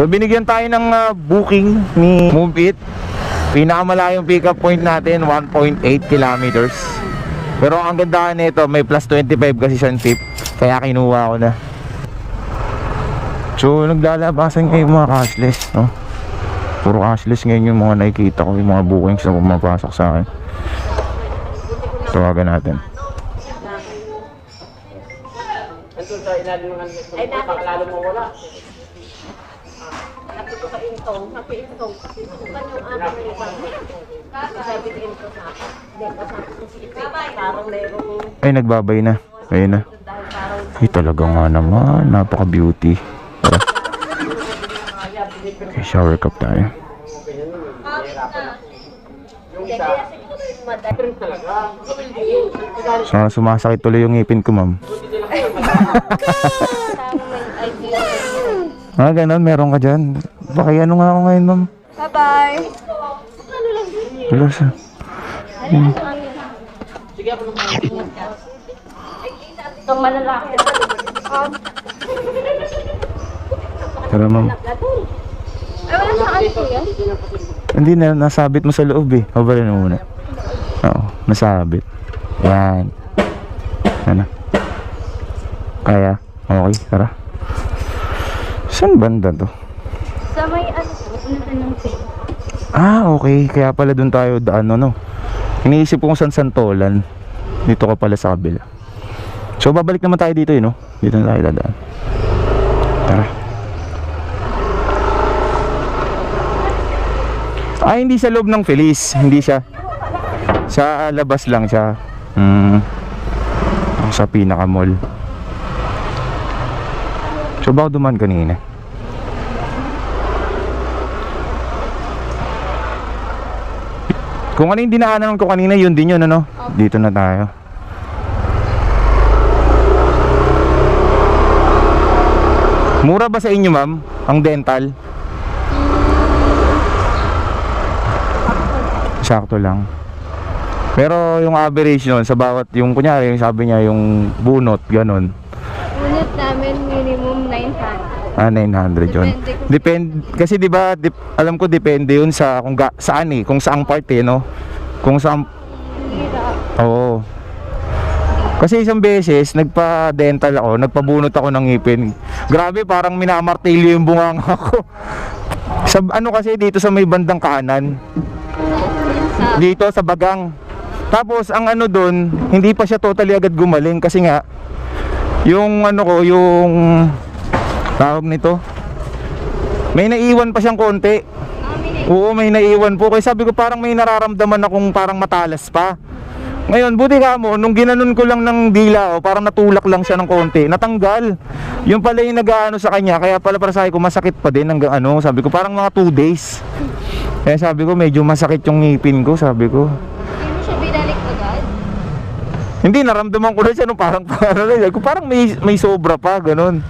So binigyan tayo ng booking ni Move It. Pinakamalayong pick up point natin 1.8 kilometers. Pero ang ganda nito, may plus 25 kasi siyang tip, kaya kinuha ko na. So naglalabasan ngayon mga cashless, no? Puro cashless ngayon yung mga nakikita ko, yung mga bookings na pumapasok sa akin. Tawagan natin. Ay, nakalalo mo wala. Napito ka intong, napiintong. Kasi sukan yung aking ibang. Sabi ko intong sa akin. Hindi, kasama ko si Ipit. Parang merong... Ay, nagbabay na. Ayun na. Ay, talaga nga naman. Napaka-beauty. Tara. Okay, shower cup tayo. So, sumasakit tuloy yung ngipin ko, ma'am. Ganun, meron ka dyan. Baka ano nga ako ngayon, ma'am. Bye-bye! Wala siya. Itong malalaki. Tara, ma'am. Ay, wala sa akin ko yan? Hindi na, nasabit mo sa loob eh. O ba rin muna? Oo, nasabit. Yan. Ano? Kaya? Okay, tara. Saan banda to? Sa may ano po, ng pin. Okay. Kaya pala dun tayo daan, no? Iniisip ko kung saan Santolan. Dito ka pala sa kabila. So, babalik naman tayo dito, no? Dito na tayo dadaan. Tara. Hindi sa loob ng Feliz. Hindi siya. Sa labas lang siya. Sa pinaka-mall. So, baka duman kanina. Kung ano yung dinaanan ko kanina, yun din yun, ano? Dito na tayo. Mura ba sa inyo, ma'am? Ang dental? Sakto lang. Pero yung average nun, sa bawat, yung kunyari, yung sabi niya, yung bunot, ganun. Unit namin minimum 900. 900 yun. Depende kasi 'di ba, alam ko depende yun sa saan eh, kung saang part eh, no? Kung saan. Oo. Kasi isang beses nagpa-dental ako, nagpabunot ako ng ngipin. Grabe, parang minamartilyo yung bunganga ko. Sa ano kasi dito sa may bandang kanan. Dito sa bagang. Tapos ang ano doon, hindi pa siya totally agad gumaling kasi nga yung ano ko, yung tawag nito, may naiwan pa siyang konti. Oo, may naiwan po. Kaya sabi ko parang may nararamdaman akong parang matalas pa. Ngayon, buti ka mo, nung ginanon ko lang ng dila, parang natulak lang siya ng konti, natanggal. Yung pala yung nag-ano sa kanya, kaya pala para sabi ko masakit pa din hanggang ano, sabi ko parang mga 2 days. Kaya sabi ko medyo masakit yung ngipin ko, sabi ko. Hindi mo siya binalik agad? Hindi, naramdaman ko na siya nung parang may sobra pa, ganun.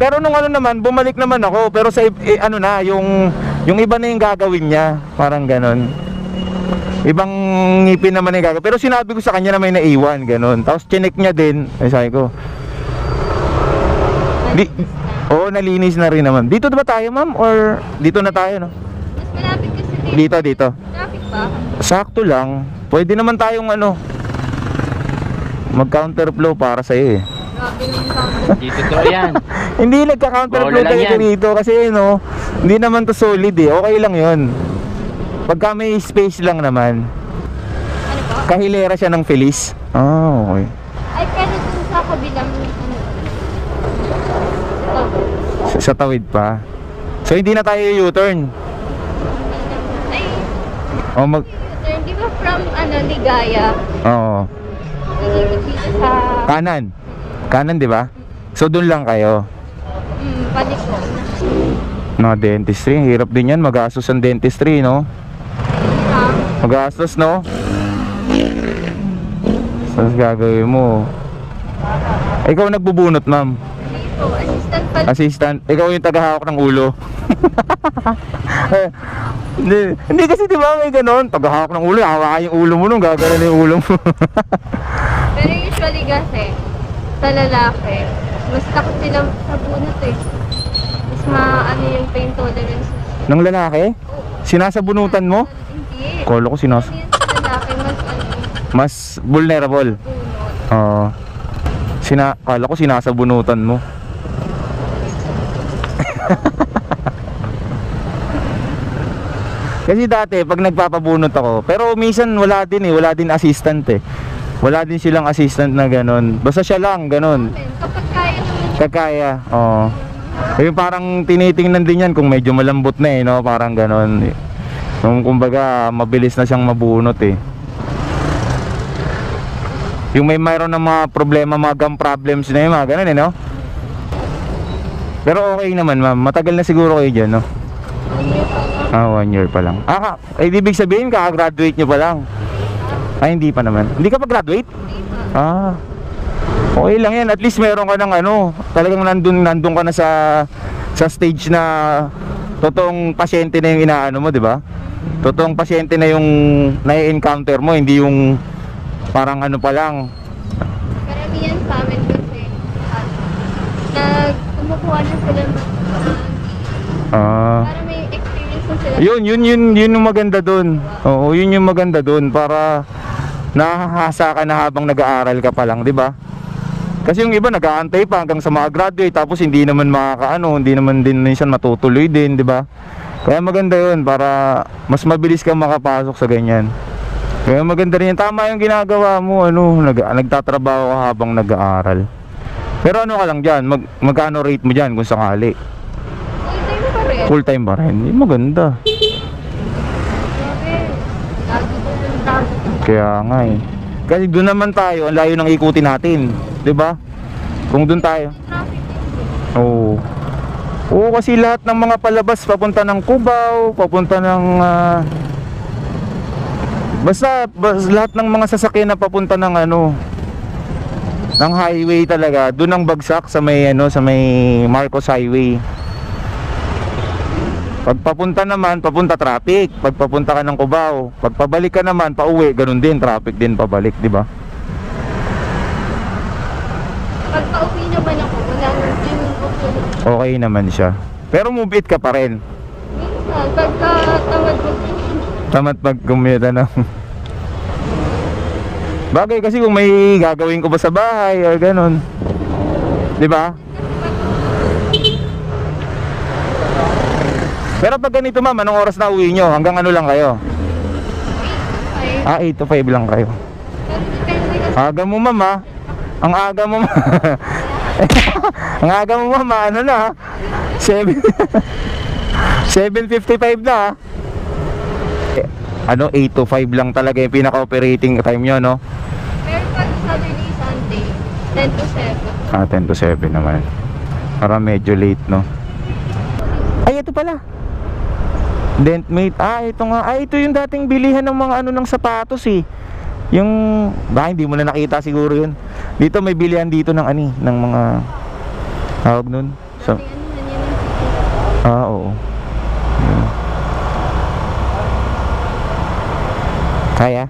Pero nung ano naman, bumalik naman ako. Pero sa ano na, yung iba na yung gagawin niya. Parang ganon. Ibang ngipin naman yung gagawin. Pero sinabi ko sa kanya na may naiwan, ganon. Tapos chinek niya din. Ay sabi ko, nalinis na rin naman. Dito ba tayo, ma'am? Or dito na tayo, no? Mas malapit kasi dito. Dito. Traffic ba? Sakto lang. Pwede naman tayong ano, mag-counterflow para sa'yo eh. Dito to yan. Hindi nagka-counterflow talaga dito kasi no, hindi naman to solid eh. Okay lang 'yun. Pagka may space lang naman. Ano ba? Kahilera siya ng Feliz. Okay. Ay, pero dun sa kabilang ito. Sa tawid pa. So hindi na tayo U-turn. Ay, di ba from Ligaya? Oo. Ikot dito sa... Kanan 'di ba? So doon lang kayo. Paliko. No, dentistry, hirap din 'yan, magastos ang dentistry, no? Magastos, no? Saan gagawin mo? Ikaw nagbubunot, ma'am? Dito, assistant pa. Assistant, ikaw yung tagahawak ng ulo. Hindi kasi di ba may ganon, tagahawak ng ulo, hawakan yung ulo mo nung gagawin yung ulo mo. Pero usually kasi, sa lalaki, mas takot sila sa bunot eh. Mas ano yung pain tolerance. Ng lalaki? Sinasabunutan mo? Hindi. Kolo ko Ano yan sa lalaki, mas ano, Mas vulnerable. bunot. Oo. Kala ko sinasabunutan mo. Kasi dati pag nagpapabunot ako, pero minsan wala din assistant eh. Wala din silang assistant na ganun. Basta siya lang ganun. Kapag kaya naman Kakaya. Oo. Yung parang tinitingnan din yan kung medyo malambot na eh, no? Parang ganun. Kumbaga mabilis na siyang mabunot eh. Yung mayroon ng mga problema, mga gum problems na yun, mga ganun eh, no? Pero okay naman, ma'am. Matagal na siguro kayo dyan, no? 1 year pa lang. Ibig sabihin, kaka-graduate nyo pa lang. Ay, hindi pa naman. Hindi ka pa graduate? Okay lang yan. At least meron ka ng ano, talagang nandun ka na sa stage na totoong pasyente na yung inaano mo, di ba? Totoong pasyente na yung nai-encounter mo, hindi yung parang ano pa lang. karamihan sa amin kasi kumukuha na sila ng para may experience na sila. Yun yung maganda doon. Oo, yun yung maganda doon para nahahasa ka na habang nag-aaral ka pa lang, 'di ba? Kasi yung iba nag-aantay pa hanggang sa mga-graduate tapos hindi naman hindi naman din minsan matutuloy din, 'di ba? Kaya maganda yun para mas mabilis kang makapasok sa ganyan. Kaya maganda rin yan. Tama yung ginagawa mo, nagtatrabaho ka habang nag-aaral. Pero ano ka lang dyan, magkano rate mo dyan kung sakali? Full time pa rin. Full time pa rin, maganda. Grabe. Lagi ko yung tago. Kaya nga eh. Kasi doon naman tayo, ang layo ng ikutin natin, 'di ba? Kung doon tayo. Traffic. Oo. Oo, kasi lahat ng mga palabas papunta ng Cubao, papunta ng basta lahat ng mga sasakyan na papunta ng ng highway talaga, doon ang bagsak sa may sa may Marcos Highway. Pag papunta naman, papunta traffic. Pag papunta ka ng Cubao, pag pabalik ka naman, pauwi, ganun din, traffic din pabalik, di ba? Pag pauwi naman ako, wala nang Okay naman siya. Pero move it ka pa rin. minsan, pagka tamad Tamat pag-commute Bagay kasi kung may gagawin ko ba sa bahay or ganun, di ba? Pero pag ganito ma'am, anong oras na uwi nyo? Hanggang ano lang kayo? 8 to 5 lang kayo. Aga mo ma'am ha? Ang aga mo ma'am. Ang aga mo ma'am, ano na 7:55 na ha? 8 to 5 lang talaga yung pinaka-operating time nyo, no? Pero pag Saturday, Sunday, 10 to 7. 10 to 7 naman. Para medyo late, no? Ay, ito pala. Dentmate. Ito nga. Ito yung dating bilihan ng mga ng sapatos eh. Yung, hindi mo na nakita siguro yun. Dito may bilihan dito ng ng mga tawag nun. So, oo. Kaya?